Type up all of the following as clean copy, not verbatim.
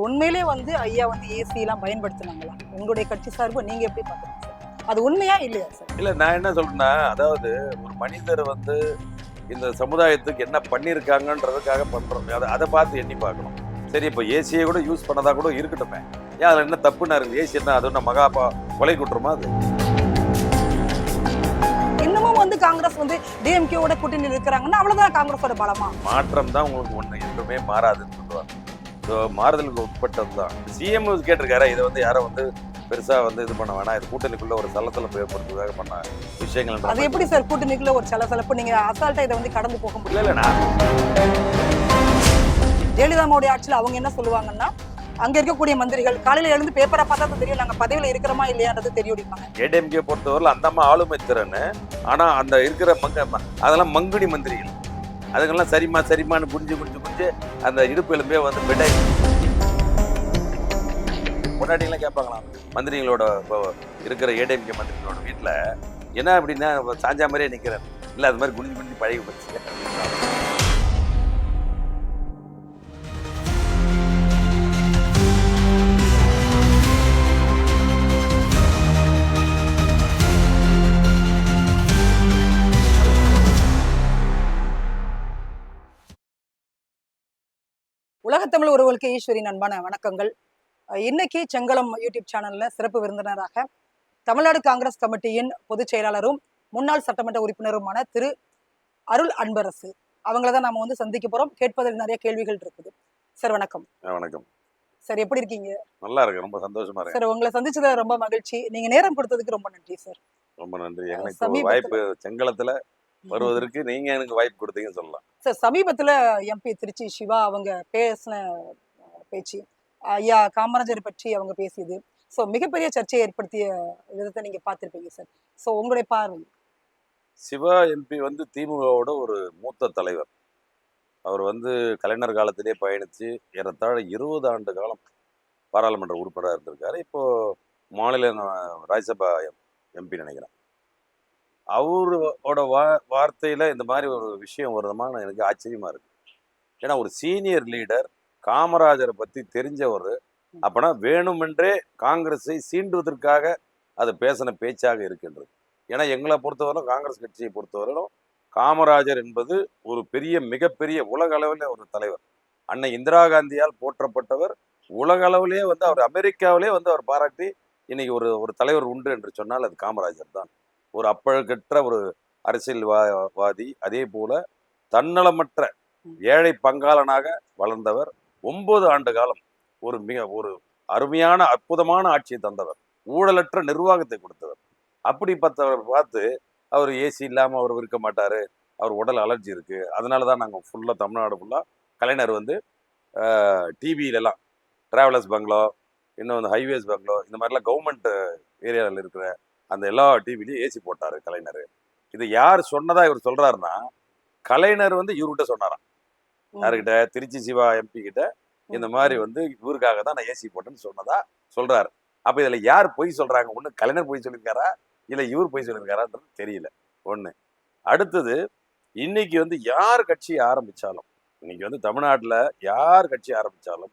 உண்மையிலே வந்து ஐயா வந்து ஏசி எல்லாம் பயன்படுத்தினாங்களா? உங்களுடைய கட்சி சார்பு நீங்க எப்படி பாக்குறீங்க சார்? அது உண்மையா இல்லையா சார்? இல்ல நான் என்ன சொல்றேன்னா, அதாவது ஒரு மனிதர் வந்து இந்த சமுதாயத்துக்கு என்ன பண்ணியிருக்காங்கன்றதுக்காக பண்றோம். அதை பார்த்து எண்ணி பார்க்கணும். சரி, இப்போ ஏசியை கூட யூஸ் பண்ணதா கூட இருக்கட்டுமே. ஏன் அதில் என்ன தப்புன்னா இருக்கு? ஏசி என்ன அது ஒன்றும் கொலை குற்றமா அது? இன்னமும் வந்து காங்கிரஸ் வந்து டிஎம்கேவோட கூட்டணி இருக்கிறாங்கன்னா அவ்வளவுதான் காங்கிரஸோட பலமா? மாற்றம் தான் உங்களுக்கு ஒண்ணு என்றுமே மாறாதுன்னு சொல்லுவாங்க. ஸோ மாறுதலுக்கு உட்பட்டது தான். சிஎம் கேட்டிருக்காரு, இதை வந்து யாரும் வந்து பெருசா வந்து இது பண்ண வேணாம், இது கூட்டணிக்குள்ள ஒரு சலசலப்பு ஏற்படுத்துவதாக பண்ண விஷயங்கள். அது எப்படி சார் கூட்டணிக்குள்ள ஒரு சலசலப்பு? நீங்க அசால்ட்டா இதை வந்து கடந்து போக முடியல. இல்ல நான் ஜெயலலிதாவுடைய ஆட்சியில் அவங்க என்ன சொல்லுவாங்கன்னா, அங்க இருக்கக்கூடிய மந்திரிகள் காலையில எழுந்து பேப்பரை பார்த்தா தெரியும் நாங்க பதவியில இருக்கிறோமா இல்லையான்றது தெரியும். ஏடிஎம்கே பொறுத்தவரை அந்த அம்மா ஆளுமை திறன்னு, ஆனா அந்த இருக்கிற அதெல்லாம் மங்குடி மந்திரிகள், அதுக்கெல்லாம் சரிமான்னு புரிஞ்சு அந்த இடுப்பு எலும்பே வந்து பெட்டை கொண்டாட்டிங்களாம் கேட்பாங்களாம். மந்திரிகளோட இருக்கிற ஏடிஎம்கே மந்திரிகளோட வீட்டில் என்ன அப்படின்னா சாஞ்சா மாதிரியே நிற்கிறேன். இல்லை அது மாதிரி குனிஞ்சு பழகி போச்சு. உலகத்தமிழ் உறவுகளுக்கு ஈஸ்வரின் அன்பான வணக்கங்கள். இன்னைக்கு செங்களம் யூடியூப் சேனல்ல சிறப்பு விருந்தினராக தமிழ்நாடு காங்கிரஸ் கமிட்டியின் பொதுச் செயலாளரும் முன்னாள் சட்டமன்ற உறுப்பினருமான திரு அருள் அன்பரசு அவங்கள தான் நாம வந்து சந்திக்க போறோம். கேட்பதில் நிறைய கேள்விகள் இருக்குது. சார் வணக்கம். வணக்கம் சார், எப்படி இருக்கீங்க? நல்லா இருக்கு, ரொம்ப சந்தோஷமா இருக்கு சார். உங்களை சந்திச்சதுல ரொம்ப மகிழ்ச்சி. நீங்க நேரம் கொடுத்ததுக்கு ரொம்ப நன்றி சார். ரொம்ப நன்றி. எனக்கு வாய்ப்பு செங்களத்துல வருவதற்கு நீங்க எனக்கு வாய்ப்பு கொடுத்தீங்கன்னு சொல்லலாம் சார். சமீபத்துல எம்பி திருச்சி சிவா அவங்க பேசின பேச்சு ஐயா காமராஜர் பற்றி அவங்க பேசியது ஸோ மிகப்பெரிய சர்ச்சையை ஏற்படுத்திய விதத்தை நீங்க பார்த்திருப்பீங்க சார். ஸோ உங்களுடைய பார்வை. சிவா எம்பி வந்து திமுகவோட ஒரு மூத்த தலைவர். அவர் வந்து கலைஞர் காலத்திலே பயணித்து ஏறத்தாழ 20 ஆண்டு காலம் பாராளுமன்ற உறுப்பினராக இருந்திருக்காரு. இப்போ மாநில ராஜ்யசபா எம்பி நினைக்கிறேன். அவரோட வார்த்தையில இந்த மாதிரி ஒரு விஷயம் வருதுமான எனக்கு ஆச்சரியமா இருக்கு. ஏன்னா ஒரு சீனியர் லீடர் காமராஜரை பத்தி தெரிஞ்சவர், அப்பனா வேணுமென்றே காங்கிரஸை சீண்டுவதற்காக அது பேசின பேச்சாக இருக்கின்றது. ஏன்னா எங்களை பொறுத்தவரைக்கும், காங்கிரஸ் கட்சியை பொறுத்தவரைக்கும் காமராஜர் என்பது ஒரு மிகப்பெரிய உலக அளவில் ஒரு தலைவர். அன்னை இந்திரா காந்தியால் போற்றப்பட்டவர். உலக அளவிலே வந்து அவர் அமெரிக்காவிலே வந்து அவர் பாராட்டி இன்னைக்கு ஒரு தலைவர் உண்டு என்று சொன்னால் அது காமராஜர் தான். ஒரு அப்பழுக்கற்ற ஒரு அரசியல்வாதி. அதே போல தன்னலமற்ற ஏழை பங்காளனாக வளர்ந்தவர். 9 ஆண்டு காலம் ஒரு அருமையான அற்புதமான ஆட்சியை தந்தவர். ஊழலற்ற நிர்வாகத்தை கொடுத்தவர். அப்படிப்பட்டவர் பார்த்து அவர் ஏசி இல்லாமல் அவர் இருக்க மாட்டார், அவர் உடல் அலர்ஜி இருக்கு, அதனால தான் நாங்கள் ஃபுல்லாக தமிழ்நாடு ஃபுல்லாக கலைஞர் வந்து டிவியிலலாம் டிராவலர்ஸ் பங்களோ, இன்னும் வந்து ஹைவேஸ் பங்களோ, இந்த மாதிரிலாம் கவர்மெண்ட் ஏரியாவில் இருக்கிற அந்த எல்லா டிவிலையும் ஏசி போட்டார் கலைஞர். இது யார் சொன்னதா இவர் சொல்றாருன்னா, கலைஞர் வந்து இவர்கிட்ட சொன்னாராம். யாருக்கிட்ட? திருச்சி சிவா எம்பி கிட்ட இந்த மாதிரி வந்து இவருக்காக தான் நான் ஏசி போட்டேன்னு சொன்னதா சொல்றாரு. அப்ப இதுல யார் பொய் சொல்றாங்க? ஒண்ணு கலைஞர் பொய் சொல்லியிருக்காரா, இல்ல இவர் பொய் சொல்லியிருக்காரான்றது தெரியல. ஒண்ணு. அடுத்தது, இன்னைக்கு வந்து யார் கட்சி ஆரம்பிச்சாலும், இன்னைக்கு வந்து தமிழ்நாட்டுல யார் கட்சி ஆரம்பிச்சாலும்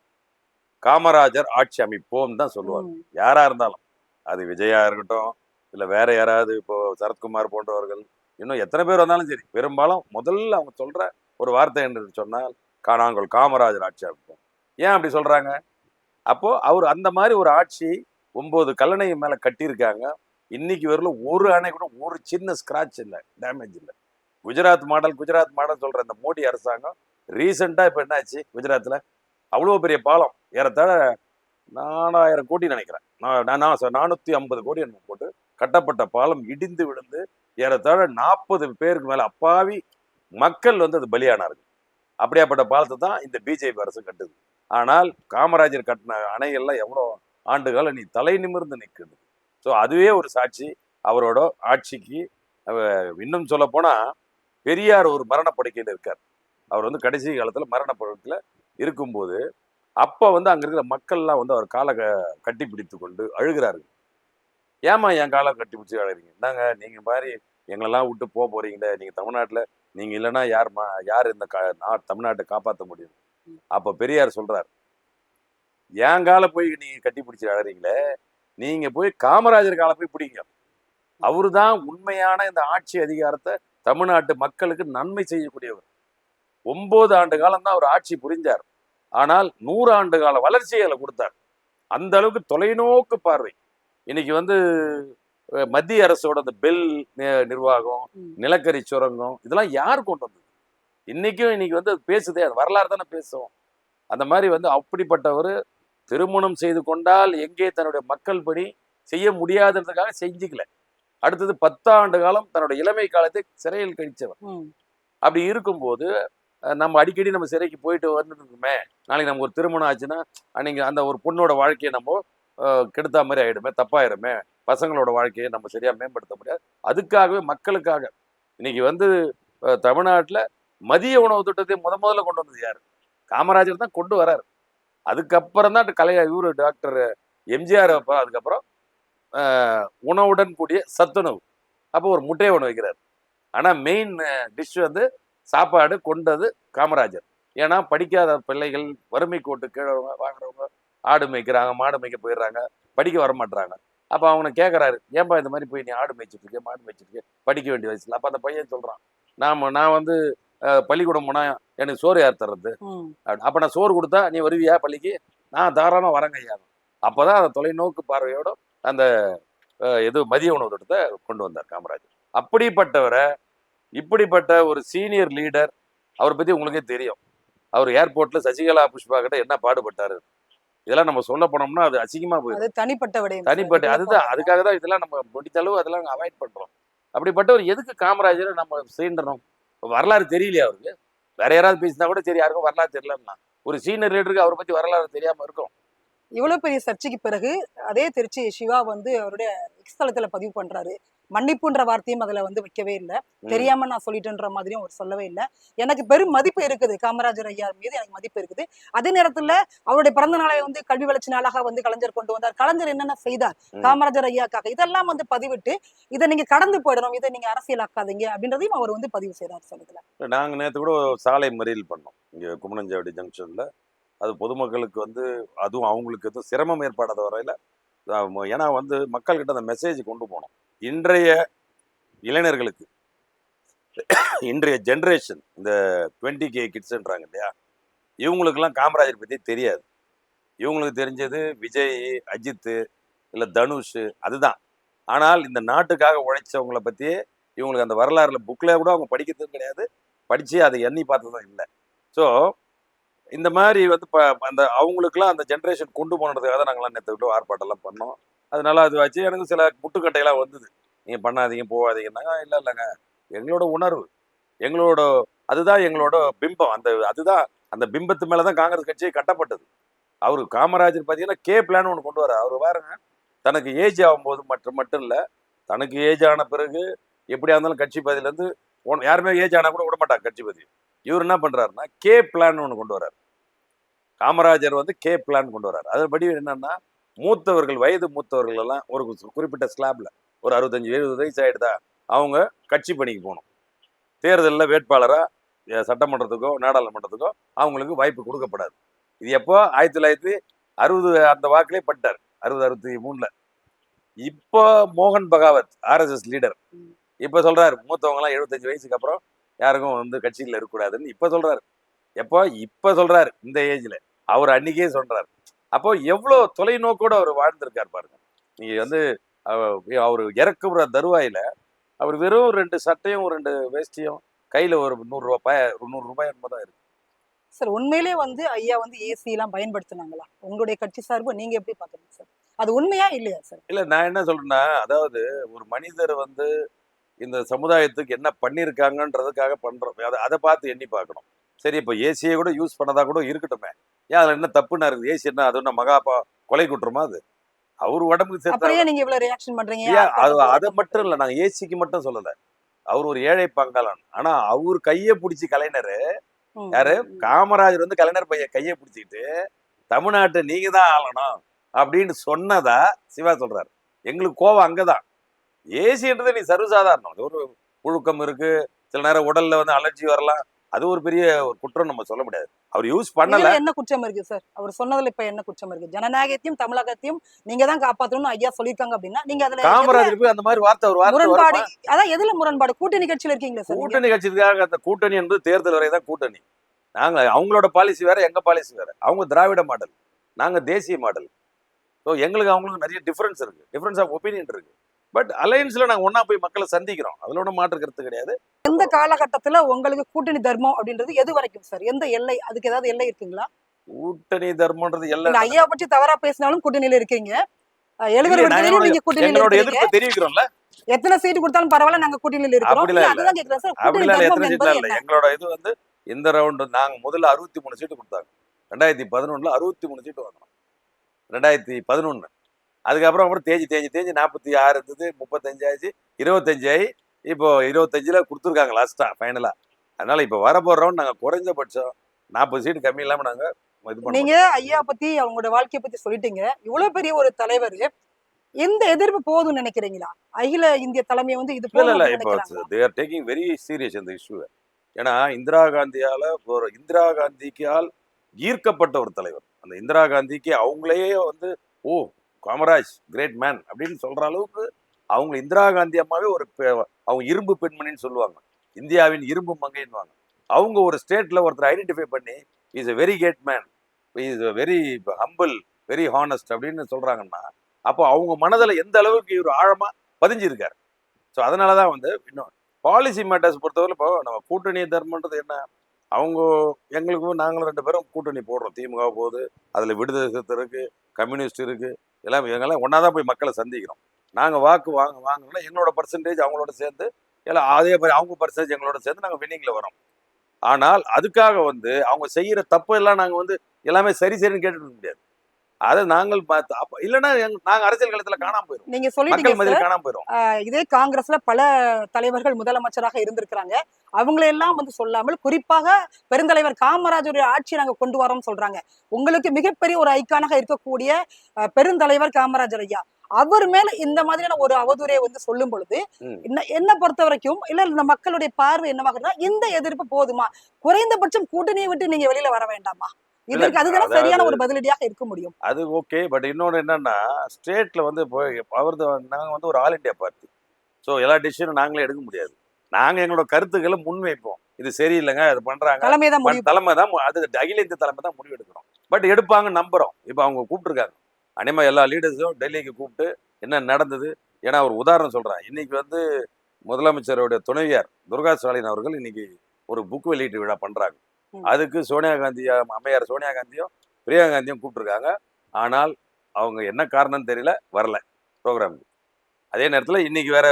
காமராஜர் ஆட்சி அமைப்போம் தான் சொல்லுவாங்க. யாரா இருந்தாலும், அது விஜயா இருக்கட்டும், இல்லை வேற யாராவது, இப்போ சரத்குமார் போன்றவர்கள், இன்னும் எத்தனை பேர் வந்தாலும் சரி, பெரும்பாலும் முதல்ல அவங்க சொல்ற ஒரு வார்த்தை என்று சொன்னால் நாங்கள் காமராஜர் ஆட்சி அமைப்போம். ஏன் அப்படி சொல்றாங்க? அப்போ அவர் அந்த மாதிரி ஒரு ஆட்சி 9 கல்லணை மேல கட்டியிருக்காங்க. இன்னைக்கு வரல ஒரு அணை கூட ஒரு சின்ன ஸ்கிராச் இல்லை, டேமேஜ் இல்லை. குஜராத் மாடல் சொல்ற இந்த மோடி அரசாங்கம் ரீசெண்டா இப்ப என்னாச்சு குஜராத்ல? அவ்வளோ பெரிய பாலம், ஏறத்தாழ 4000 கோடி நினைக்கிறேன், 450 கோடி போட்டு கட்டப்பட்ட பாலம் இடிந்து விழுந்து ஏறத்தாழ 40 பேருக்கு மேல அப்பாவி மக்கள் வந்து அது பலியானார்கள். அப்படியாப்பட்ட பாலத்தை தான் இந்த பிஜேபி அரசு கட்டுது. ஆனால் காமராஜர் கட்டின அணைகள்லாம் எவ்வளோ ஆண்டுகால நீ தலை நிமிர்ந்து நிற்குது. ஸோ அதுவே ஒரு சாட்சி அவரோட ஆட்சிக்கு. இன்னும் சொல்ல போனா பெரியார் ஒரு மரணப்படுக்கையில் இருக்கார். அவர் வந்து கடைசி காலத்துல மரணப்படுக்கையில் இருக்கும்போது அப்ப வந்து அங்க இருக்கிற மக்கள்லாம் வந்து அவர் காலை கட்டி பிடித்து கொண்டு அழுகிறார்கள். ஏமா என் காலை கட்டி பிடிச்சி அழுகிறீங்க? என்னங்க நீங்க மாதிரி எங்களெல்லாம் விட்டு போறீங்களே, நீங்க தமிழ்நாட்டுல நீங்க இல்லைன்னா யார் இந்த தமிழ்நாட்டை காப்பாற்ற முடியும்? அப்ப பெரியார் சொல்றார், என் காலை போய் நீங்க கட்டி பிடிச்சி அழறீங்களே, நீங்க போய் காமராஜர் காலை போய் பிடிங்க. அவருதான் உண்மையான இந்த ஆட்சி அதிகாரத்தை தமிழ்நாட்டு மக்களுக்கு நன்மை செய்யக்கூடியவர். 9 ஆண்டு காலம் தான் அவர் ஆட்சி புரிஞ்சார். ஆனால் 100 ஆண்டு கால வளர்ச்சிகளை கொடுத்தார். அந்த அளவுக்கு தொலைநோக்கு பார்வை. இன்னைக்கு வந்து மத்திய அரசோட அந்த பெல் நிர்வாகம், நிலக்கரி சுரங்கம், இதெல்லாம் யார் கொண்டு வந்தது? இன்னைக்கு வந்து அது பேசுதே, அது வரலாறு தானே பேசும். அந்த மாதிரி வந்து அப்படிப்பட்டவர் திருமணம் செய்து கொண்டால் எங்கே தன்னுடைய மக்கள் பணி செய்ய முடியாதுன்றதுக்காக செஞ்சுக்கல. அடுத்தது 10 ஆண்டு காலம் தன்னுடைய இளமை காலத்தை சிறையில் கழிச்சவர். அப்படி இருக்கும்போது நம்ம அடிக்கடி நம்ம சிறைக்கு போயிட்டு வந்துருக்குமே, நாளைக்கு நமக்கு ஒரு திருமணம் ஆச்சுன்னா அன்னைக்கு அந்த ஒரு பொண்ணோட வாழ்க்கையை நம்ம கெடுத்தா மாதிரி ஆயிடுமே, தப்பாயிருமே, பசங்களோட வாழ்க்கையை நம்ம சரியா மேம்படுத்த முடியாது. அதுக்காகவே மக்களுக்காக இன்னைக்கு வந்து தமிழ்நாட்டில் மதிய உணவு திட்டத்தை முதல்ல கொண்டு வந்தது யாரு? காமராஜர் தான் கொண்டு வராரு. அதுக்கப்புறம் தான் இவரு டாக்டர் எம்ஜிஆர். அதுக்கப்புறம் உணவுடன் கூடிய சத்துணவு, அப்போ ஒரு முட்டையை ஒன்று வைக்கிறார். ஆனால் மெயின் டிஷ் வந்து சாப்பாடு கொண்டது காமராஜர். ஏன்னா படிக்காத பிள்ளைகள், வறுமை கோட்டு கீழே வாங்குறவங்க, ஆடு மேய்க்கிறாங்க, மாடு மேய்க்க போயிடுறாங்க, படிக்க வர மாட்டாங்க. அப்போ அவங்க கேட்குறாரு, ஏன்பா இந்த மாதிரி போய் நீ ஆடு மேய்ச்சிட்டு இருக்கேன், மாடு மேய்ச்சிட்டு இருக்கேன், படிக்க வேண்டிய வயசுல. அப்போ அந்த பையன் சொல்கிறான், நான் வந்து பள்ளிக்கூடம் போனால் எனக்கு சோறு யார் தர்றது? அப்போ நான் சோறு கொடுத்தா நீ வருவியா பள்ளிக்கு? நான் தாராளமாக வரேங்க ஐயா. அப்போதான் அந்த தொலைநோக்கு பார்வையோட அந்த மதிய உணவு திட்டத்தை கொண்டு வந்தார் காமராஜர். அப்படிப்பட்டவரை, இப்படிப்பட்ட ஒரு சீனியர் லீடர், அவரை பற்றி உங்களுக்கே தெரியும். அவர் ஏர்போர்ட்ல சசிகலா புஷ்பா கிட்ட என்ன பாடுபட்டாரு. இதெல்லாம் நம்ம சொல்ல போனோம்னா அது அசிங்கமா போயிடும். தனிப்பட்ட அதுதான், அதுக்காக தான் இதெல்லாம் நம்ம முடித்த அளவு அதெல்லாம் அவாய்ட் பண்றோம். அப்படிப்பட்டவர் எதுக்கு காமராஜரை நம்ம சீண்டணும்? வரலாறு தெரியலையா அவருக்கு? வேற யாராவது பேசினா கூட சரி, யாருக்கும் வரலாறு தெரியலன்னா, ஒரு சீனியர் லீடருக்கு அவரை பத்தி வரலாறு தெரியாம இருக்கும். இவ்வளவு பெரிய சர்ச்சைக்கு பிறகு அதே திருச்சி சிவா வந்து அவருடைய எக்ஸ் தளத்துல பதிவு பண்றாரு, மன்னிப்புன்ற வார்த்தையும் அதுல வந்து வைக்கவே இல்லை, தெரியாம நான் சொல்லிட்டேன்ற மாதிரியும் அவர் சொல்லவே இல்லை. எனக்கு பெரும் மதிப்பு இருக்குது, காமராஜர் ஐயா மீது எனக்கு மதிப்பு இருக்குது. அதே நேரத்துல அவருடைய பிறந்த நாளை வந்து கல்வி வளர்ச்சி நாளாக வந்து கலைஞர் கொண்டு வந்தார். கலைஞர் என்னென்ன செய்தார் காமராஜர் ஐயாக்காக, இதெல்லாம் வந்து பதிவிட்டு இதை நீங்க கடந்து போயிடணும், இதை நீங்க அரசியலாக்காதீங்க அப்படின்றதையும் அவர் வந்து பதிவு செய்தார். சொல்லுதுல நாங்க நேற்று கூட சாலை மறியல் பண்ணோம் இங்க குமணஞ்சாவடி ஜங்ஷன்ல. அது பொதுமக்களுக்கு வந்து அதுவும் அவங்களுக்கு எதுவும் சிரமம் ஏற்படாத வரையில, ஏன்னா வந்து மக்கள்கிட்ட அந்த மெசேஜ் கொண்டு போனோம். இன்றைய இளைஞர்களுக்கு, இன்றைய ஜென்ரேஷன், இந்த 20K கிட்ஸ்ன்றாங்க இல்லையா, இவங்களுக்கெல்லாம் காமராஜர் பற்றி தெரியாது. இவங்களுக்கு தெரிஞ்சது விஜய், அஜித், இல்லை தனுஷ், அதுதான். ஆனால் இந்த நாட்டுக்காக உழைச்சவங்களை பற்றியே இவங்களுக்கு அந்த வரலாறுல புக்கில் கூட அவங்க படிக்கிறதும் கிடையாது, படித்து அதை எண்ணி பார்த்ததும் இல்லை. ஸோ இந்த மாதிரி வந்து அந்த அவங்களுக்குலாம் அந்த ஜென்ரேஷன் கொண்டு போனதுக்காக தான் நாங்களாம் நேற்று விட்டு ஆர்ப்பாட்டம்லாம் பண்ணோம். அதனால அது வச்சு எனக்கு சில முட்டுக்கட்டையெல்லாம் வந்தது, நீங்கள் பண்ணாதீங்க போகாதீங்கன்னா. இல்லை இல்லைங்க, எங்களோட உணர்வு, எங்களோட அதுதான் எங்களோட பிம்பம். அதுதான் அந்த பிம்பத்து மேலே தான் காங்கிரஸ் கட்சியை கட்டப்பட்டது. அவரு காமராஜர் பார்த்தீங்கன்னா கே பிளான் ஒன்று கொண்டு வர. அவர் பாருங்க, தனக்கு ஏஜ் ஆகும்போது மட்டும் இல்லை, தனக்கு ஏஜ் ஆன பிறகு எப்படியா இருந்தாலும் கட்சி பதிலேருந்து யாருமே ஏஜ் ஆனால் கூட விட மாட்டாங்க கட்சி பதி. இவர் என்ன பண்றாருன்னா கே பிளான் ஒன்று கொண்டு வர்றாரு. காமராஜர் வந்து கே பிளான் கொண்டு வர்றாரு. அதன்படி என்னன்னா, மூத்தவர்கள், வயது மூத்தவர்கள் எல்லாம் ஒரு குறிப்பிட்ட ஸ்லாப்ல ஒரு 65-70 வயசு ஆயிடுதா அவங்க கட்சி பணிக்கு போகணும். தேர்தலில் வேட்பாளராக சட்டமன்றத்துக்கோ நாடாளுமன்றத்துக்கோ அவங்களுக்கு வாய்ப்பு கொடுக்கப்படாது. இது எப்போ 1960 அந்த வாக்கிலே பட்டார், 60-63. இப்போ மோகன் பகாவத் ஆர்எஸ்எஸ் லீடர் இப்போ சொல்றாரு, மூத்தவங்கலாம் 75 வயசுக்கு அப்புறம் யாருக்கும் வந்து கட்சியில் இருக்கக்கூடாதுன்னு இப்போ சொல்றாரு. இப்போ சொல்றாரு இந்த ஏஜ்ல. அவர் அன்னைக்கே சொல்றாரு. அப்போ எவ்வளோ தொலைநோக்கோட அவர் வாழ்ந்திருக்கார் பாருங்க. நீங்க வந்து அவர் இறக்குற தருவாயில அவர் வெறும் 2 சட்டையும் 2 வேஷ்டியும் கையில ஒரு 100 ரூபாய் என்பதா இருக்கு. சார் உண்மையிலே வந்து ஐயா வந்து ஏசி எல்லாம் பயன்படுத்தினாங்களா? உங்களுடைய கட்சி சார்பு நீங்க எப்படி பாக்குறீங்க சார்? அது உண்மையா இல்லையா சார்? இல்ல, நான் என்ன சொல்றேன்னா, அதாவது ஒரு மனிதர் வந்து இந்த சமுதாயத்துக்கு என்ன பண்ணியிருக்காங்கன்றதுக்காக பண்றோம், அதை பார்த்து எண்ணி பார்க்கணும். சரி, இப்போ ஏசியை கூட யூஸ் பண்ணதா கூட இருக்கட்டுமே, ஏன் அதுல என்ன தப்புன்னா இருக்குது? ஏசி என்ன அது என்ன மகாபா கொலை குற்றமா? அது அவர் உடம்புக்கு சேர்த்து நீங்க இவ்வளவு ரியாக்ஷன் பண்றீங்க. அதை மட்டும் இல்ல, நாங்க ஏசிக்கு மட்டும் சொல்லல. அவர் ஒரு ஏழை பங்காளன். ஆனா அவர் கையை பிடிச்சி கலைஞர் யாரு? காமராஜர் வந்து கலைஞர் பையன் கையை பிடிச்சிக்கிட்டு தமிழ்நாட்டை நீங்க தான் ஆளணும் அப்படின்னு சொன்னதா சிவா சொல்றாரு. எங்களுக்கு கோவம் அங்கதான். ஏசின்றது நீ சர்வசாதாரணம், ஒரு புழுக்கம் இருக்கு, சில நேரம் உடல்ல வந்து அலர்ஜி வரலாம், அது ஒரு பெரிய ஒரு குற்றம் நம்ம சொல்ல முடியாது. அவர் யூஸ் பண்ணல. இதுல என்ன குற்றம் இருக்கு சார்? அவர் சொன்னதுல இப்ப என்ன குற்றம் இருக்கு? ஜனநாயகத்தையும் தமிழகத்தையும் நீங்க தான் காப்பாத்தணும்னு ஐயா சொல்லியிருக்காங்க அப்படின்னா நீங்க அதுல எதுல காமராஜர் போய் அந்த மாதிரி ஒரு வார்த்தை முரண்பாடு? வருமா? அதான் எதுல முரண்பாடு? கூட்டணி கட்சியில இருக்கீங்களா சார் நீங்க? கூட்டணி கட்சிக்காக அந்த கூட்டணி என்பது தேர்தல் வரை தான் கூட்டணி. நாங்க அவங்களோட பாலிசி வேற, எங்க பாலிசி வேற. அவங்க திராவிட மாடல், நாங்க தேசிய மாடல். ஸோ எங்களுக்கு அவங்களுக்கு நிறைய டிஃபரன்ஸ் இருக்கு, டிஃபரன்ஸ் ஆஃப் ஒப்பீனியன் இருக்கு. பட் அலையன்ஸ்ல நாங்க ஒண்ணா போய் மக்களை சந்திக்கிறோம், அதுல ஒன்றும் மாற்று கருத்து கிடையாது. எந்த காலகட்டத்துல உங்களுக்கு கூட்டணி தர்மம் அப்படின்றது எது வரைக்கும் சார்? எந்த எல்லை? அதுக்கு ஏதாவது எல்லை இருக்குங்களா? கூட்டணி தர்மன்றது இந்த எல்லாம் ஐயா பற்றி தவறா பேசினாலும் கூட்டணியில இருக்கீங்க. எழுபது இல்லையே, நாங்க விடுதலையிலும் நீங்க கூட்டணியில எங்களோட இருக்கீங்க. எதிர்ப்பு தெரிவிக்கிறோம்ல. எத்தனை சீட்டு கொடுத்தாலும் பரவாயில்ல, நாங்க கூட்டணியில இருக்கிறோம். அப்படிலாம் இல்ல, இல்ல, அதுதான் கேக்குறேன் சார். கூட்டணி அப்படிலாம் இல்ல. தர்மம் எத்தனை என்பது சீட்லாம் இல்ல. என்ன? எங்களோட இது வந்து இந்த ரவுண்டு நாங்க முதல்ல 63 சீட்டு கொடுத்தாங்க. 2011 63 சீட்டு வாங்கினோம். 2011 அதுக்கப்புறம் தேஞ்சி 46 இருந்தது, 35 ஆச்சு, 25 ஆகி இப்போ 25ல கொடுத்துருக்காங்க லாஸ்டா ஃபைனலா. அதனால இப்போ வரப்போற ரவுண்ட் நாங்க குறைஞ்சபட்சம் 40 சீட்டு கம்மி இல்லாம நாங்க இது பண்ண நீங்க மாட்டோம். ஐயா பத்தி அவங்களோட வாழ்க்கைய பத்தி சொல்லிட்டீங்க. இவ்வளவு பெரிய ஒரு தலைவர், எந்த எதிர்ப்பு போதும்னு நினைக்கிறீங்களா? அகில இந்திய தலைமை வந்து இது இல்ல போதும் இல்ல அப்படின்னு இப்போ நினைக்கிறாங்களா? They are taking very serious இந்த இஷ்யூவை. ஏன்னா இந்திரா காந்திக்கால் ஈர்க்கப்பட்ட ஒரு தலைவர். அந்த இந்திரா காந்திக்கு அவங்களே ஓ காமராஜ் கிரேட் மேன் அப்படின்னு சொல்ற அளவுக்கு அவங்க இந்திரா காந்தி அம்மாவே அவங்க இரும்பு பெண்மணின்னு சொல்லுவாங்க, இந்தியாவின் இரும்பு மங்கைன்னுவாங்க. அவங்க ஒரு ஸ்டேட்ல ஒருத்தர் ஐடென்டிஃபை பண்ணி is a very great man, is very humble, very honest அப்படின்னு சொல்றாங்கன்னா அப்போ அவங்க மனதில் எந்த அளவுக்கு இவர் ஆழமா பதிஞ்சிருக்காரு. ஸோ அதனாலதான் இன்னும் பாலிசி மேட்டர்ஸ் பொறுத்தவரை இப்போ நம்ம கூட்டணி தர்மன்றது என்ன, அவங்க எங்களுக்கும் நாங்களும் 2 பேரும் கூட்டணி போடுறோம். திமுக போகுது, அதில் விடுதலை சிறுத்தை இருக்கு, கம்யூனிஸ்ட் இருக்கு, எங்கெல்லாம் ஒன்றா தான் போய் மக்களை சந்திக்கிறோம். நாங்கள் வாக்கு வாங்கினா எங்களோட பர்சன்டேஜ் அவங்களோட சேர்ந்து எல்லாம் அதே மாதிரி அவங்க பர்சன்டேஜ் எங்களோட சேர்ந்து நாங்கள் வின்னிங்கில் வரோம். ஆனால் அதுக்காக அவங்க செய்கிற தப்பு எல்லாம் நாங்கள் எல்லாமே சரின்னு கேட்டுட்டு இருக்க முடியாது. அதை நாங்கள் இல்லைன்னா நாங்கள் அரசியல் களத்தில் காணாம போயிடும், நீங்க சொல்லிட்டீங்க மக்கள் சார். மத்தியில் காணாம போயிடும். இதே காங்கிரஸ்ல பல தலைவர்கள் முதலமைச்சராக இருந்திருக்கிறாங்க. அவங்களெல்லாம் வந்து சொல்லாமல் குறிப்பாக பெருந்தலைவர் காமராஜருடைய ஆட்சியை நாங்க கொண்டு வரோம்னு சொல்றாங்க. உங்களுக்கு மிகப்பெரிய ஒரு ஐக்கானாக இருக்கக்கூடிய பெருந்தலைவர் காமராஜர் ஐயா, அவர் மேல இந்த மாதிரியான ஒரு அவதூறை வந்து சொல்லும் பொழுது ம். என்ன பொறுத்த வரைக்கும் இல்ல இந்த மக்களுடைய பார்வை என்னவாகுதுன்னா, இந்த எதிர்ப்பு போதுமா? குறைந்தபட்சம் கூட்டணியை விட்டு நீங்க வெளியில வர வேண்டாமா? இல்ல இதற்கு அதுதானே அதாவது சரியான ஒரு பதிலடியாக இருக்க முடியும். அது ஓகே. பட் இன்னொன்று என்னன்னா, ஸ்டேட்ல இப்போ நாங்கள் ஒரு ஆல் இண்டியா பார்ட்டி. ஸோ எல்லா டிசிஷனும் நாங்களே எடுக்க முடியாது. நாங்கள் எங்களோட கருத்துக்களை முன்வைப்போம். இது சரியில்லைங்க, அது பண்றாங்க, தலைமை தான் முடிவு. தலைமை தான் அது அகில இந்திய தலைமை தான் முடிவு எடுக்கிறோம். பட் எடுப்பாங்க நம்புறோம். இப்போ அவங்க கூப்பிட்டுருக்காங்க, அனிமா எல்லா லீடர்ஸும் டெல்லிக்கு கூப்பிட்டு என்ன நடந்தது. ஏன்னா ஒரு உதாரணம் சொல்றேன். இன்னைக்கு முதலமைச்சருடைய துணைவியார் துர்கா ஸ்டாலின் அவர்கள் இன்னைக்கு ஒரு புக் வெளியீட்டு விழா பண்றாங்க. அதுக்கு அம்மையார் சோனியா காந்தியும் பிரியங்கா காந்தியும் கூப்பிட்டுருக்காங்க. ஆனால் அவங்க என்ன காரணம்னு தெரியல, வரல ப்ரோக்ராமுக்கு. அதே நேரத்தில் இன்னைக்கு வேற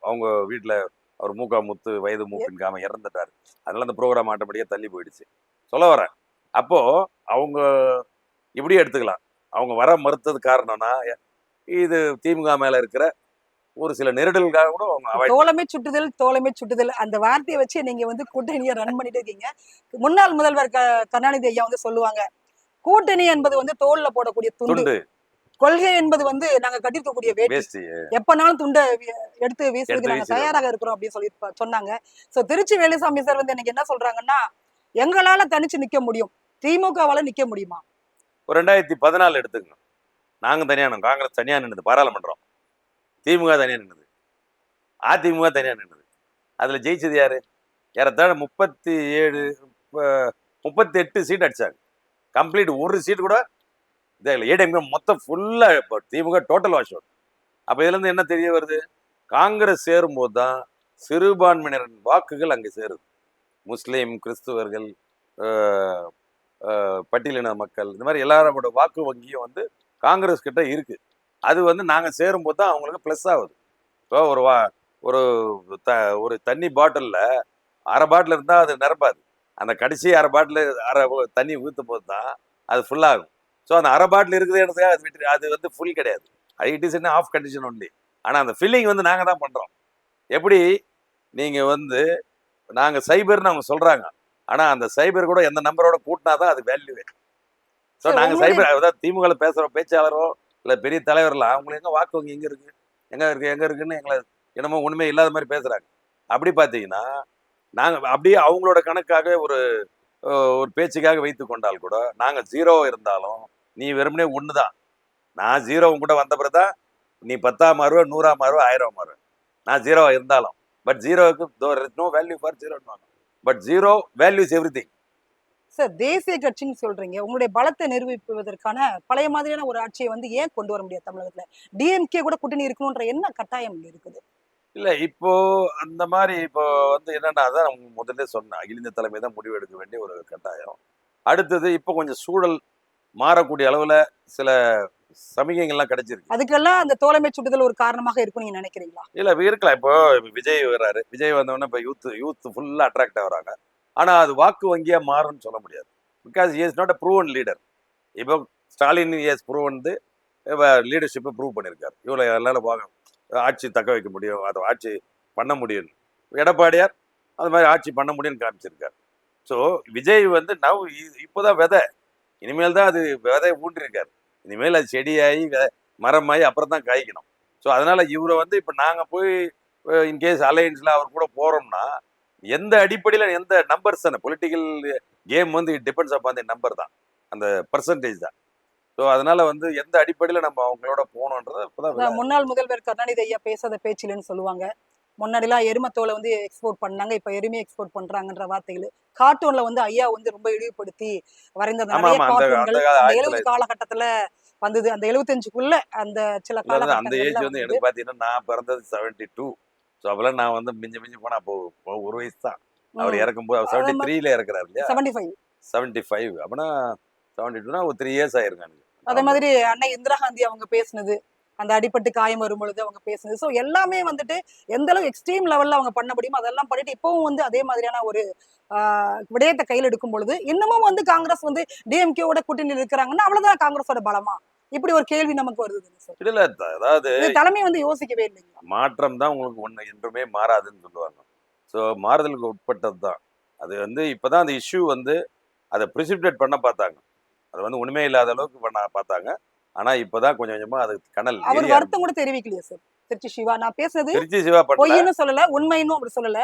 அவங்க வீட்டில் அவர் முத்து வயது மூப்பின்காம இறந்துட்டார். அதனால அந்த ப்ரோக்ராம் ஆட்டோமேட்டிக்காக தள்ளி போயிடுச்சு. சொல்ல வரேன், அப்போ அவங்க இப்படி எடுத்துக்கலாம். அவங்க வர மறுத்தது காரணம்னா இது திமுக மேல இருக்கிற ஒரு சில நெருடல்காக கூட அவங்க avoid தோழமை சுட்டுதல் அந்த வார்த்தையை வச்சு நீங்க வந்து கூட்டணியை ரன் பண்ணிட்டு இருக்கீங்க. முன்னாள் முதல்வர் கருணாநிதி ஐயா வந்து சொல்லுவாங்க, கூட்டணி என்பது வந்து தோல்ல போடக்கூடிய துண்டு, துண்டு கொள்கை என்பது வந்து நாங்க கட்டிருக்கக்கூடிய வேட்டி, வேஷ்டி எப்பனாலும் துண்டை எடுத்து வீசுறதுக்கு எடுத்து நாங்க வீசிடுவோம். தயாராக இருக்கிறோம் அப்படின்னு சொல்லி சொன்னாங்க. சோ திருச்சி வேலுசாமி சார் வந்து எனக்கு என்ன சொல்றாங்கன்னா, எங்களால தனிச்சு நிக்க முடியும், திமுகவால நிக்க முடியுமா? ஒரு 2014 எடுத்துக்கணும். நாங்க தனியா நின்னோம், காங்கிரஸ் தனியா நின்னுது பாராளுமன்றம், திமுக தனியா நின்னுது, அதிமுக தனியா நின்னுது. அதுல ஜெயிச்சது யாரு? ஏறத்தாழ 38 சீட் அடிச்சாங்க. கம்ப்ளீட் ஒரு சீட் கூட ஏடிஎம்கே மொத்தம் ஃபுல்லா திமுக டோட்டல் வாஷ் அவுட். அப்ப இதுல இருந்து என்ன தெரிய வருது? காங்கிரஸ் சேரும்போது தான் சிறுபான்மையினரின் வாக்குகள் அங்க சேருது. முஸ்லீம், கிறிஸ்துவர்கள், பட்டியலின மக்கள், இந்த மாதிரி எல்லாரோட வாக்கு வங்கியும் காங்கிரஸ் கிட்ட இருக்கு. அது நாங்க சேரும்போது தான் அவங்களுக்கு பிளஸ் ஆகுது. இப்போ ஒரு ஒரு தண்ணி பாட்டில்ல அரை பாட்டில் இருந்தா அது நிரப்பாது. அந்த கடைசி அரை பாட்டில் தண்ணி ஊற்றும் போது தான் அது ஃபுல் ஆகும். ஸோ அந்த அரை பாட்டில் இருக்குதுன்றதுக்காக அது விட்டு அது ஃபுல் கிடையாது. It is in off condition only. ஆனால் அந்த ஃபில்லிங் நாங்கள் தான் பண்ணுறோம். எப்படி நீங்கள் நாங்கள் சைபர்னு அவங்க சொல்கிறாங்க, ஆனால் அந்த சைபர் கூட எந்த நம்பரோட கூட்டினா தான் அது வேல்யூவே. ஸோ நாங்கள் சைபர் அதாவது திமுகவில் பேசுகிற பேச்சாளரோ இல்லை பெரிய தலைவர்லாம் அவங்களுக்கு எங்கே வாக்கு வங்கி எங்கே இருக்குன்னு எங்களை என்னமோ ஒன்றுமே இல்லாத மாதிரி பேசுகிறாங்க. அப்படி பார்த்தீங்கன்னா நாங்க அப்படியே அவங்களோட கணக்காக ஒரு பேச்சுக்காக வைத்து கொண்டால் கூட நாங்க 0 இருந்தாலும் நீ வெறுமனே ஒண்ணுதான். நான் 0 கூட வந்த பிறகுதான் நீ 10 மாறுவ, 100 மாறுவ, 1000 மாறுவ. நான் 0 இருந்தாலும் பட் 0க்கு no value for 0. But 0 values everything. Sir தேசிய கட்சின்னு சொல்றீங்க, உங்களுடைய பலத்தை நிரூபிப்பதற்கான பழைய மாதிரியான ஒரு ஆட்சியை வந்து ஏன் கொண்டு வர முடியாது தமிழகத்துல? டிஎம்கே கூட கூட்டணி இருக்கணும்ன்ற என்ன கட்டாயம் இங்க இருக்குது? இல்ல இப்போ அந்த மாதிரி இப்போ வந்து என்னன்னா அதான் நான் முதல்ல சொன்னேன், அகில இந்திய தலைமை தான் முடிவு எடுக்க வேண்டிய ஒரு கட்டாயம். அடுத்தது இப்போ கொஞ்சம் சூழல் மாறக்கூடிய அளவுல சில சமிகைகள்லாம் கிடைச்சிருக்கு. அதுக்கெல்லாம் அந்த தோழமை சுட்டுதல் ஒரு காரணமாக இருக்கும் நீங்க நினைக்கிறீங்களா? இல்ல இருக்கலாம். இப்போ விஜய் வர்றாரு, விஜய் வந்தவொடனே இப்போ யூத் ஃபுல்லா அட்ராக்ட் ஆகுறாங்க. ஆனா அது வாக்கு வங்கியா மாறும்னு சொல்ல முடியாது. Because he is not a proven leader. இப்போ ஸ்டாலின் இஸ் ப்ரூவன் லீடர்ஷிப்பை ப்ரூவ் பண்ணியிருக்காரு. இவ்வளோ எல்லாரும் ஆட்சி தக்க வைக்க முடியும், அதை ஆட்சி பண்ண முடியும். எடப்பாடியார் அது மாதிரி ஆட்சி பண்ண முடியும்னு காமிச்சிருக்காரு. ஸோ விஜய் வந்து இப்போதான் விதை, இனிமேல் தான் அது விதை ஊன்றிருக்காரு. இனிமேல் அது செடியாகி மரமாகி அப்புறம் தான் காய்க்கணும். ஸோ அதனால இவரை வந்து இப்போ நாங்கள் போய் இன்கேஸ் அலையன்ஸ்ல அவர் கூட போறோம்னா எந்த அடிப்படையில் எந்த நம்பர்ஸ் தானே பொலிட்டிக்கல் கேம் வந்து it depends upon the number தான், அந்த பர்சன்டேஜ் தான். ஸோ அதனால வந்து எந்த அடிப்படையில் நம்ம அவங்களோட போகணுன்றது இப்போதான். முன்னாள் முதல்வர் கருணாநிதி ஐயா பேசாத பேச்சில்லைன்னு சொல்லுவாங்க. முன்னாடிலாம் எருமத்தோலை வந்து எக்ஸ்போர்ட் பண்ணாங்க, இப்ப எருமையை எக்ஸ்போர்ட் பண்றாங்கன்ற வார்த்தைகள். கார்ட்டூன்ல வந்து ஐயா வந்து ரொம்ப இழிவுபடுத்தி வரைந்த ஆமா நிறைய ஆமா அந்த கார்ட்டூன்கள் அந்த அந்த 70 ஆயிரத்தி காலகட்டத்துல வந்தது. அந்த 75க்குள்ள அந்த சில அந்த ஏஜ் காலகட்டங்கள்ல வந்து வந்து எனக்கு பார்த்தீங்கன்னா நான் பிறந்தது 72. ஸோ அப்பெல்லாம் நான் வந்து மிஞ்சி மிஞ்சி போனா அப்போ ஒரு வயசு தான். அவர் இறக்கும்போது அவர் 73ல இறக்குறாரு இல்லையா, 75. 75 அப்படின்னா 72னா ஒரு 3 இயர்ஸ் ஆயிருங்க எனக்கு. அதே மாதிரி அன்னை இந்திரா காந்தி அவங்க பேசுனது, அந்த அடிபட்டு காயம் வரும் பொழுது அவங்க பேசுனது. சோ எல்லாமே வந்துட்டு எந்த அளவு எக்ஸ்ட்ரீம் லெவல்ல அவங்க பண்ண முடியுமோ அதெல்லாம் பண்ணிட்டு இப்பவும் வந்து அதே மாதிரியான ஒரு விடயத்தை கையில் எடுக்கும் பொழுது இன்னமும் வந்து காங்கிரஸ் வந்து டிஎம்கேவோட கூட்டணியில் இருக்கிறாங்கன்னா அவ்வளவுதான் காங்கிரஸோட பலமா? இப்படி ஒரு கேள்வி நமக்கு வருது சார். இல்ல அதாவது இது தலைமை வந்து யோசிக்கவே இல்லைங்களா? மாற்றம் தான் உங்களுக்கு ஒண்ணு என்றுமே மாறாதுன்னு சொல்லுவாங்க. ஸோ மாறுதலுக்கு உட்பட்டது தான். அது வந்து இப்பதான் அந்த இஷ்யூ வந்து அதை பிரிசிபிடேட் பண்ண பார்த்தாங்க. அது வந்து உண்மை இல்லாத அளவுக்கு பண்ண பார்த்தாங்க. ஆனா இப்பதான் கொஞ்சம் கொஞ்சமா அது கனல் அவர் வருத்தம் கூட தெரிவிக்கலையா சார்? திருச்சி சிவா நான் பேசுனது திருச்சி சிவா பண்ணல, பொய்ன்னு சொல்லல, உண்மைன்னு அப்படி சொல்லல,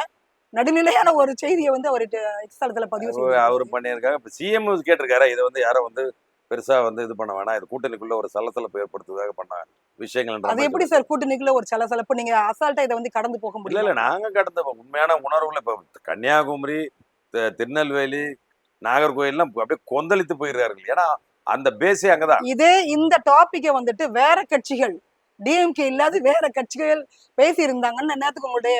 நடுநிலையான ஒரு செய்தியை வந்து அவர் எக்ஸ் தளத்துல பதிவு செய்து அவரு பண்ணியிருக்காங்க. இப்ப சிஎம் கேட்டிருக்காரு, இதை வந்து யாரும் வந்து பெருசா வந்து இது பண்ண வேணாம், இது கூட்டணிக்குள்ள ஒரு சலசலப்பு ஏற்படுத்துவதாக பண்ண விஷயங்கள். அது எப்படி சார் கூட்டணிக்குள்ள ஒரு சலசலப்பு? நீங்க அசால்ட்டா இதை வந்து கடந்து போக இல்ல முடியல? இல்ல நாங்க கடந்த உண்மையான உணர்வுல இப்ப கன்னியாகுமரி, திருநெல்வேலி, நாகர்கோயில்லாம் அப்படியே கொந்தளித்து போயிடுறாரு. ஏன்னா அந்த பேஸே அங்கதான். இதே இந்த டாபிக்கை வந்துட்டு வேற கட்சிகள், டிஎம்கே இல்லாத வேற கட்சிகள் பேசி இருந்தாங்கன்னா நேரத்துக்கு உங்களுடைய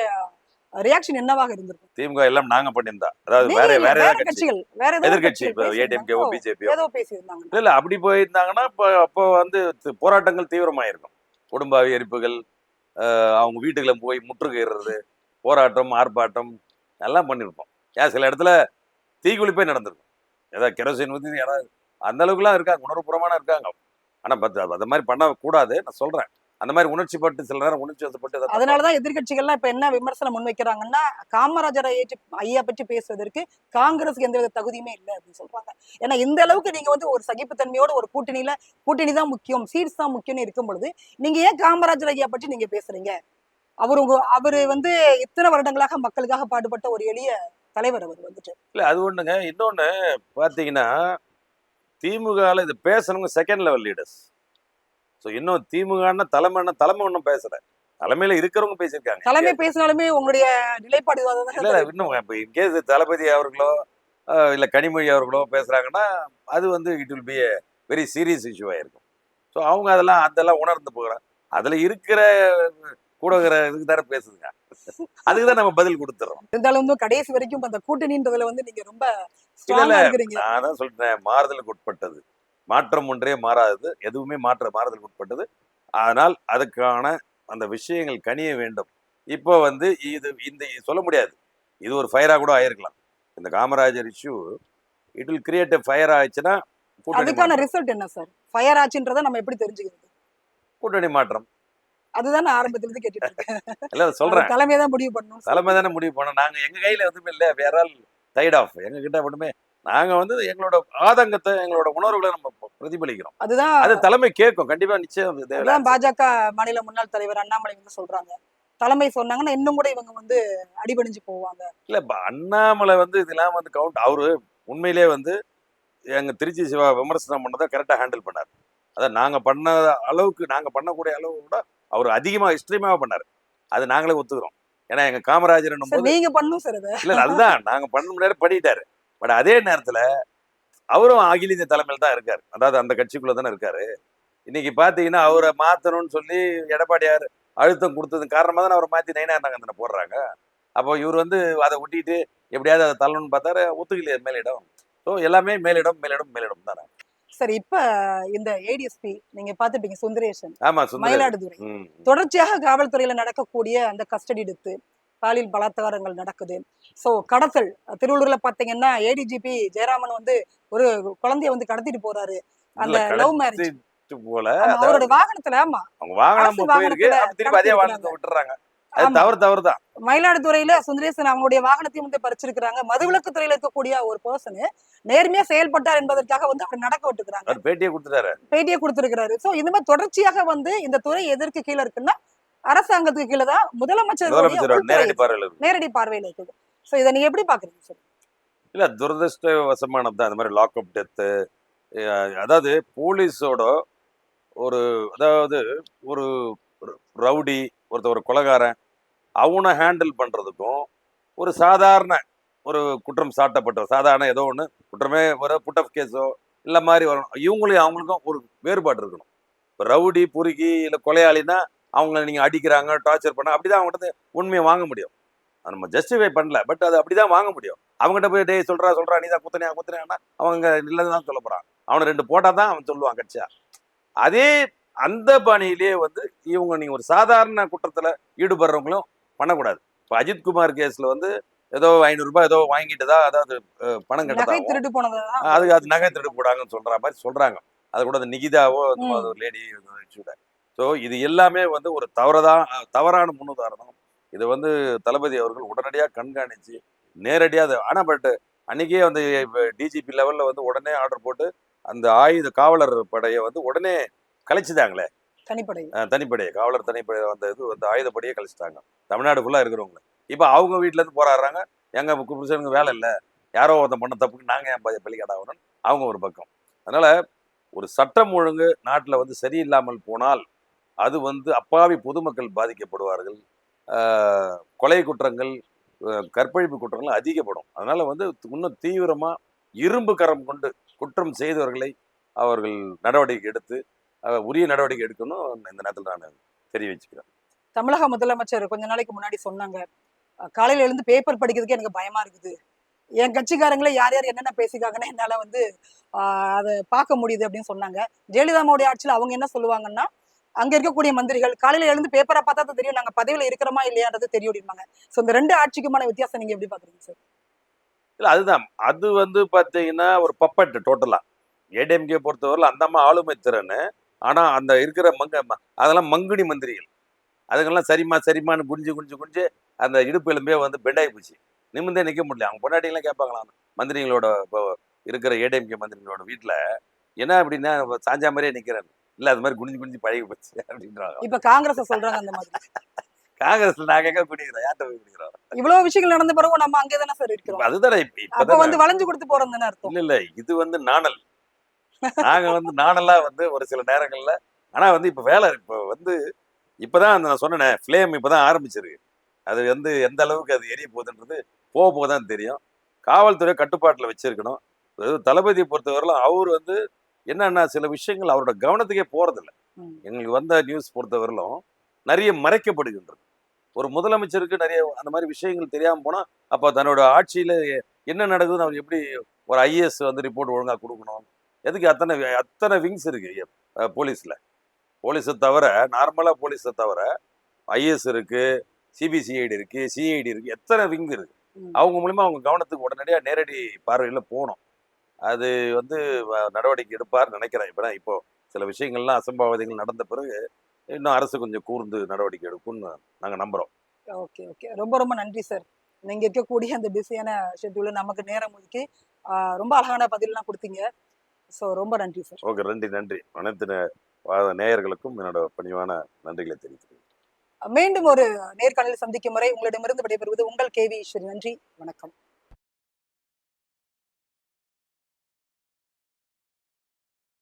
ரியாக்ஷன் என்னவாக இருந்திருக்கும்? திமுக எல்லாம் நாங்க பண்ணியிருந்தா, அதாவது நீங்க வேற இல்ல, வேற வேற ஏதாவது கட்சி, கட்சிகள் வேற ஏதோ எதிர்கட்சி, கட்சிகள் இப்ப ஏடிஎம்கேவோ பேசியிருந்தாங்க. பிஜேபியோ ஏதோ பேசியிருந்தாங்க. இல்ல அப்படி போயிருந்தாங்கன்னா அப்போ வந்து போராட்டங்கள் தீவிரமாயிருக்கும். குடும்ப எரிப்புகள், அவங்க வீட்டுக்குள்ள போய் முற்றுகையிடுறது, போராட்டம், ஆர்ப்பாட்டம் எல்லாம் பண்ணியிருப்போம். ஏன் சில இடத்துல தீக்குளிப்பே நடந்திருக்கும். ஏதாவது கெரோசின் ஊற்றி யாராவது அந்த அளவுக்குலாம் இருக்காங்க, உணர்வுபூர்வமான இருக்காங்க. ஆனா அந்த மாதிரி பண்ணக்கூடாது நான் சொல்றேன். அந்த மாதிரி உணர்ச்சி பட்டு சில நேரம் உணர்ச்சி வசப்பட்டு அதனாலதான் எதிர்கட்சிகள்லாம் இப்ப என்ன விமர்சனம் முன்வைக்கிறாங்கன்னா, காமராஜரை ஐயா பற்றி பேசுவதற்கு காங்கிரஸுக்கு எந்த வித தகுதியுமே இல்லை அப்படின்னு சொல்றாங்க. ஏன்னா இந்த அளவுக்கு நீங்க வந்து ஒரு சகிப்புத்தன்மையோட ஒரு கூட்டணி தான் முக்கியம், சீட்ஸ் தான் முக்கியம்னு இருக்கும் பொழுது நீங்க ஏன் காமராஜர் ஐயா பற்றி நீங்க பேசுறீங்க? அவரு வந்து இத்தனை வருடங்களாக மக்களுக்காக பாடுபட்ட ஒரு எளிய தலைவர் அவர் வந்துட்டு. இல்ல அது ஒண்ணுங்க. இன்னொன்னு பாத்தீங்கன்னா திமுகல இது பேசணுங்க செகண்ட் லெவல் லீடர்ஸ். ஸோ இன்னும் திமுகன்னா தலைமை ஒன்றும் பேசல, தலைமையில இருக்கிறவங்க பேசியிருக்காங்க. தலைமை பேசினாலுமே உங்களுடைய நிலைப்பாடு இல்ல இன்னும் இப்போ இன்கேஸ் தளபதி அவர்களோ இல்ல கனிமொழி அவர்களோ பேசுறாங்கன்னா அது வந்து it will be a very serious இஷ்யூவா இருக்கும். ஸோ அவங்க அதெல்லாம் உணர்ந்து போகிறாங்க. அதுல இருக்கிற கூட இதுக்கு தானே பேசுதுங்க, அதுக்கு தான் நம்ம பதில் கொடுத்துறோம். இருந்தாலும் கடைசி வரைக்கும் அந்த கூட்டணின்றதுல வந்து நீங்க ரொம்ப ஸ்ட்ராங்கா இருக்கிறீங்க. நான் தான் சொல்றேன், மாறுதலுக்கு உட்பட்டது, மாற்றம் ஒன்றே மாறாதது, எதுவுமே மாறுதலுக்கு உட்பட்டது. ஆனால் அதுக்கான அந்த விஷயங்கள் கனிய வேண்டும். இப்போ வந்து இந்த சொல்ல முடியாது, இது ஒரு ஃபயரா கூட ஆயிருக்கலாம். இந்த Kamarajar issue it will create a fire ஆயிடுச்சுன்னா அதுக்கான ரிசல்ட் என்ன சார்? ஃபயர் ஆச்சுன்றதை நம்ம எப்படி தெரிஞ்சுக்கிறது? கூட்டணி மாற்றம். அதுதான் நான் ஆரம்பத்துல இருந்து கேட்டுட்டு இருக்கேன். இல்ல சொல்றேன், தலைமை தான் முடிவு பண்ணணும். தலைமை தானே முடிவு பண்ணோம். நாங்க எங்க கையில எதுவுமே இல்லை, வேற ஆள் டைட் ஆஃப் எங்க கிட்ட மட்டுமே. நாங்க வந்து எங்களோட ஆதங்கத்தை, எங்களோட உணர்வுகளை நம்ம பிரதிபலிக்கிறோம். அது தலைமை கேட்கும் கண்டிப்பா, நிச்சயம். பாஜக மாநில முன்னாள் தலைவர் அண்ணாமலை வந்து சொல்றாங்க, தலைமை சொன்னாங்கன்னா இன்னும் கூட இவங்க வந்து அடிபணிஞ்சு போவாங்க. இல்ல இப்ப அண்ணாமலை வந்து இதெல்லாம் வந்து அவரு உண்மையிலேயே வந்து எங்க திருச்சி சிவா விமர்சனம் பண்ணதை கரெக்டா ஹேண்டில் பண்ணார். அதான் நாங்க பண்ண அளவுக்கு, நாங்க பண்ணக்கூடிய அளவு விட அவர் அதிகமா எக்ஸ்ட்ரீமா பண்ணாரு. அது நாங்களே ஒத்துக்கிறோம். ஏன்னா எங்க காமராஜர் சார் போது நீங்க பண்ணும் சார் அத. இல்ல அதுதான் நாங்க பண்ண முடியாது பண்ணிட்டாரு. பட் அதே நேரத்துல அவரும் அகில இந்திய தலைமையில் தான் இருக்காரு. அதாவது அந்த கட்சிக்குள்ள தானே இருக்காரு. இன்னைக்கு பாத்தீங்கன்னா அவரை மாத்தணும்னு சொல்லி எடப்பாடியார் அழுத்தம் கொடுத்தது காரணமா தானே அவரை மாத்தி நயினார் நாகேந்திரனை போடுறாங்க. அப்போ இவர் வந்து அதை ஒட்டிட்டு எப்படியாவது அதை தள்ளணும்னு பார்த்தாரு, ஒத்துக்கலையே மேலிடம். ஸோ எல்லாமே மேலிடம் மேலிடம் மேலிடம் தானே. சரி, இப்ப இந்த ஏடிஎஸ்பி நீங்க பாத்துப்பீங்க சுந்தரேசன், ஆமா சுந்தரே. மயிலாடுதுறை. ம். தொடர்ச்சியாக காவல்துறையில நடக்கக்கூடிய அந்த கஸ்டடி எடுத்து பாலியல் பலாத்காரங்கள் நடக்குது. சோ கடத்தல் திருவள்ளூர்ல பாத்தீங்கன்னா ஏடிஜிபி ஜெயராமன் வந்து ஒரு குழந்தைய வந்து கடத்திட்டு போறாரு. இல்ல அந்த லவ் மேரேஜ். கடத்திட்டு போல. ஆமா, அதாவது அவரோட வாகனத்துல. ஆமா, அவங்க வாகனம் அரசு போயிருக்கு, வாகனத்துல அப்ப திருப்பி அதே கடத்திட்டு வாகனத்தை விட்டுறாங்க. அது ஆமா, தவறு தான். மயிலாடுதுறையில சுந்தரேசன் அவங்களுடைய வாகனத்தையும் வந்து பறிச்சிருக்கிறாங்க. மதுவிலக்கு துறையில இருக்கக்கூடிய ஒரு பர்சன் நேர்மையா செயல்பட்டார் என்பதற்காக வந்து அவர் நடக்க விட்டுக்கிறாங்க, அவர் பேட்டியை கொடுத்துட்டாரு. பேட்டியை கொடுத்திருக்கிறாரு. சோ இந்த மாதிரி தொடர்ச்சியாக வந்து இந்த துறை எதற்கு கீழே இருக்குன்னா அரசாங்கத்துக்கு கீழே தான் முதலமைச்சருடைய முதலமைச்சரோட உள்துறை நேரடி பார்வையில் இருக்கு. நேரடி பார்வையில இருக்குது. சோ இதை நீங்க எப்படி பாக்குறீங்க சார்? இல்ல துரதிருஷ்டவசமானது தான் இந்த மாதிரி லாக்அப் டெத்து. அதாவது போலீஸோட ஒரு, அதாவது ஒரு ரவுடி, ஒரு கொலைகாரன், அவனை ஹேண்டில் பண்றதுக்கும் ஒரு சாதாரண ஒரு குற்றம் சாட்டப்பட்ட சாதாரண ஏதோ ஒன்று குற்றமே ஒரு புட்டப் கேஸோ இல்லை மாதிரி வரணும். இவங்களையும் அவங்களுக்கும் ஒரு வேறுபாடு இருக்கணும். இப்போ ரவுடி பொறுக்கி இல்லை கொலையாளினா அவங்கள நீங்கள் அடிக்கிறாங்க, டார்ச்சர் பண்ண, அப்படிதான் அவங்ககிட்ட உண்மையை வாங்க முடியும். அது நம்ம ஜஸ்டிஃபை பண்ணல, பட் அது அப்படிதான் வாங்க முடியும். அவங்ககிட்ட போய் டேய் சொல்றா நீ தான் குத்தனையானா அவங்க இல்லைன்னு சொல்ல போறான். அவனை 2 போட்டால் தான் அவன் சொல்லுவான் கட்சியா. அதே அந்த பாணியிலேயே வந்து இவங்க நீங்க ஒரு சாதாரண குற்றத்துல ஈடுபடுறவங்களும் பண்ணக்கூடாது. இப்போ அஜித்குமார் கேஸ்ல வந்து ஏதோ 500 ரூபாய் ஏதோ வாங்கிட்டதா, அதாவது பணம் நகை கட்டதாகவும் திருட்டு போனதுதான் அது நகை திருடு போடாங்கன்னு சொல்ற மாதிரி சொல்றாங்க. அது கூட அந்த நிகிதாவோ அந்த மாதிரி ஒரு லேடி. ஸோ இது எல்லாமே வந்து ஒரு தவறான முன்னுதாரணம். இது வந்து தளபதி அவர்கள் உடனடியாக கண்காணிச்சு நேரடியாக ஆனால் பட் அன்னைக்கே வந்து டிஜிபி லெவல்ல வந்து உடனே ஆர்டர் போட்டு அந்த காவலர் படையை வந்து உடனே கலைச்சிட்டாங்களே. தனிப்படை தனிப்படை காவலர் தனிப்படை வந்த இது வந்து ஆயுதப்படியே கழிச்சிட்டாங்க தமிழ்நாடு ஃபுல்லாக இருக்கிறவங்க. இப்போ அவங்க வீட்டிலேருந்து போராடுறாங்க, எங்க புருஷனுக்கு வேலை இல்லை, யாரோ ஒருத்தன் பண்ண தப்புக்கு நாங்கள் ஏன் பலிகடாகணும், அவங்க ஒரு பக்கம். அதனால ஒரு சட்டம் ஒழுங்கு நாட்டில் வந்து சரியில்லாமல் போனால் அது வந்து அப்பாவி பொதுமக்கள் பாதிக்கப்படுவார்கள். கொலை குற்றங்கள், கற்பழிப்பு குற்றங்கள் அதிகப்படும். அதனால வந்து இன்னும் தீவிரமாக இரும்பு கரம் கொண்டு குற்றம் செய்தவர்களை அவர்கள் நடவடிக்கை எடுத்து உரிய நடவடிக்கை எடுக்கணும். இந்த நேரத்தில் நான் தெரிவிச்சுக்கிறேன். தமிழக முதலமைச்சர் கொஞ்ச நாளைக்கு முன்னாடி சொன்னாங்க, காலையில எழுந்து பேப்பர் படிக்கிறதுக்கே எனக்கு பயமா இருக்குது, என் கட்சிக்காரங்களே யார் யார் என்னென்ன பேசிக்காங்கன்னா என்னால வந்து அதை பார்க்க முடியுது அப்படின்னு சொன்னாங்க. ஜெயலலிதாவுடைய ஆட்சியில் அவங்க என்ன சொல்லுவாங்கன்னா, அங்க இருக்கக்கூடிய மந்திரிகள் காலையில எழுந்து பேப்பரை பார்த்தா தான் தெரியும் நாங்க பதவியில இருக்கிறோமா இல்லையான்றது தெரியும் அப்படிம்பாங்க. சோ இந்த 2 ஆட்சிக்குமான வித்தியாசம் நீங்க எப்படி பாக்குறீங்க சார்? இல்ல அதுதான், அது வந்து பாத்தீங்கன்னா ஒரு பப்பட் டோட்டலா. ஏடிஎம்கே பொறுத்தவரையில் அந்த அம்மா ஆளுமை திறன். ஆனா அந்த இருக்கிற அதெல்லாம் மங்குனி மந்திரிகள். அதுக்கெல்லாம் சரிம்மான்னு குனிஞ்சு அந்த இடுப்பு எலும்பே வந்து பெண்டாகி போச்சு. நிமிர்ந்தே நிற்க முடியல. அவங்க பொண்டாட்டிங்களாம் கேட்பாங்களாம் மந்திரிகளோட, இப்போ இருக்கிற ஏடிஎம்கே மந்திரிகளோட வீட்டில், என்ன அப்படின்னா சாஞ்சா மாதிரியே நிற்கிறேன். இல்லை அது மாதிரி குனிஞ்சு பழகி போச்சு அப்படின்றாங்க. இப்ப காங்கிரஸ் சொல்றாங்க அந்த மாதிரி. காங்கிரஸ்ல நாங்க எங்க குடிக்கிறோம், யார்கிட்ட போய் குடிக்கிறோம்? இவ்வளவு விஷயங்கள் நடந்த பிறகு நம்ம அங்கே தானே சார் இருக்கிறோம். அதுதானே அப்ப வந்து வளைஞ்சு கொடுத்து போறோம் தானே அர்த்தம். இல்ல இது வந்து நாணல். நாங்க வந்து நாணலா வந்து ஒரு சில நேரங்கள்ல, ஆனா வந்து இப்ப வேலை இப்ப வந்து இப்பதான் நான் சொன்னேன், ஃப்ளேம் இப்பதான் ஆரம்பிச்சிருக்கு. அது வந்து எந்த அளவுக்கு அது எரிய போகுதுன்றது போகதான் தெரியும். காவல்துறை கட்டுப்பாட்டுல வச்சிருக்கணும். தளபதியை பொறுத்தவரையிலும் அவர் வந்து என்னன்னா சில விஷயங்கள் அவரோட கவனத்துக்கே போறதில்லை. எங்களுக்கு வந்த நியூஸ் பொறுத்தவரையிலும் நிறைய மறைக்கப்படுகின்றது. ஒரு முதலமைச்சருக்கு நிறைய அந்த மாதிரி விஷயங்கள் தெரியாம போனா அப்ப தன்னோட ஆட்சியில என்ன நடக்குதுன்னு அவர் எப்படி ஒரு ஐஏஎஸ் வந்து ரிப்போர்ட் ஒழுங்கா கொடுக்கணும்? எதுக்கு அத்தனை விங்ஸ் இருக்கு போலீஸ்ல. போலீஸை தவிர நார்மலா போலீஸை தவிர ஐஏஎஸ் இருக்கு, சிபிசிஐடி இருக்கு, சிஐடி இருக்கு, எத்தனை விங் இருக்கு. அவங்க மூலியமா அவங்க கவனத்துக்கு உடனடியாக நேரடி பார்வையில் போகணும். அது வந்து நடவடிக்கை எடுப்பார் நினைக்கிறேன். இப்போ சில விஷயங்கள்லாம் அசம்பாவிதங்கள் நடந்த பிறகு இன்னும் அரசு கொஞ்சம் கூர்ந்து நடவடிக்கை எடுக்கும்னு நாங்க நம்புறோம். ஓகே ஓகே, ரொம்ப நன்றி சார். நீங்க இருக்கக்கூடிய அந்த பிஸியான ஷெட்யூல நமக்கு நேரம் ஒதுக்கி ரொம்ப அழகான பதிலெல்லாம் கொடுத்தீங்க. ஸோ ரொம்ப நன்றி சார். ஓகே, நன்றி. அனைத்து நேயர்களுக்கும் என்னோட பணிவான நன்றிகளை தெரிவித்துக்கிறேன். மீண்டும் ஒரு நேர்காணலில் சந்திக்கும் வரை உங்களிடமிருந்து விடைபெறுவது உங்கள் கேவி ஈஸ்வரி. நன்றி, வணக்கம்.